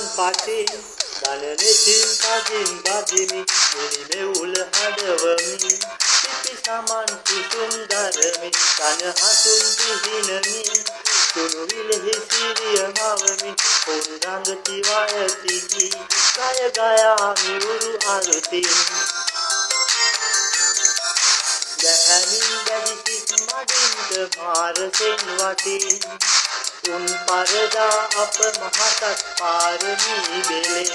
පටින් දනනෙතින් කදින් බදිමි එළිමෙවුල හදවමි Tzipi සමන් කුසුම් දරමි කන හසුන් පිහිනමි තුනු විලෙහි සිරිය මවමි උන් රඟති වයතිකි ගය ගයාමි උරු අරුතින් දැහැමින් දැඩිසිත් මඩින්ද මාරසෙන් වටින් උන් පරදා අප මහතත් පාරමී බෙලෙන්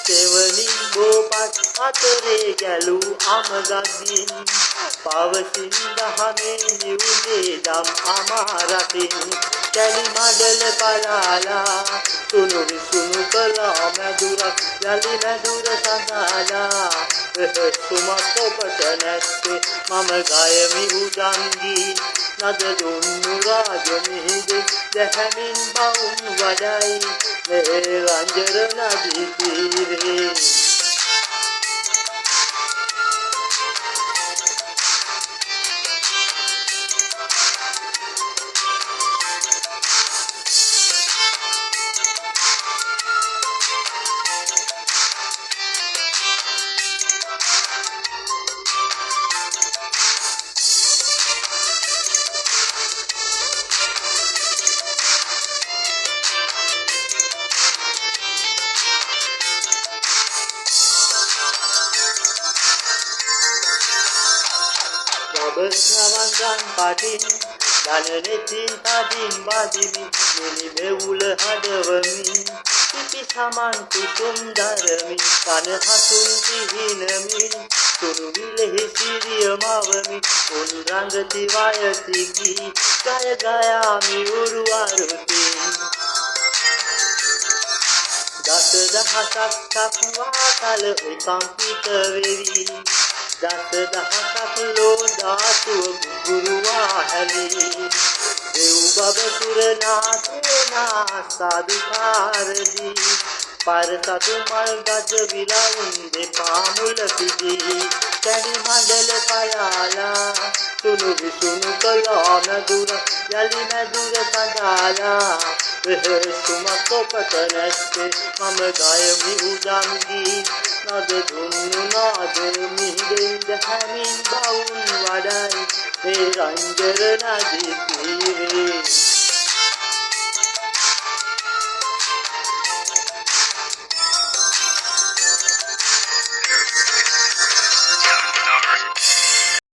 සෙවණින් බෝපත් අතරේ ගැලූ අමගදින් පවසින් දහමේ නිවුනේ දම් අමාරතින් කැලි මඩල පලාලා තුනු විසුණු කළා මැදුරක් යලි මැදුර සඳාලා සුමත් ඔබට නැත්තේ මම ගයමි උදංගී නද දුන්නු රාජමිහිදෙක් දැහැමින් බවුන් වඩයි මේ රංජර නදී තීරේ බස්නවන්දන් පටින් දනනෙතින් කදින් බදිමි එළිමෙවුල හදවමි සිපි සමන් කුසුම් දරමි කන හසුන් පිහිනමි තුරු විලෙහි සිරිය මවමි උන් රඟති වයතිකි ගය ගයාමි උරු අරුතින් දස දහසක් තක්වා කල උකම්පිත වෙවි දස දහසක් ලෝ ධාතුව ගුරුවා හැලි දෙව් බබ සුරනාසේනා සාදුකාරදී පරසතු මල් ගජ විලවුන් දෙපා මුල පිදී කැඩි මඩල පලාලා තුනු විසුණු කළා මැදුර යලි මැදුර සඳාලා සුමත් ඔබට නැත්තේ මම ගයමි උදංගී නද දුන්නු නාද මිහිදෙන් දැහැමින් බවුන් වඩයි මේ රංජර නදී තීරේ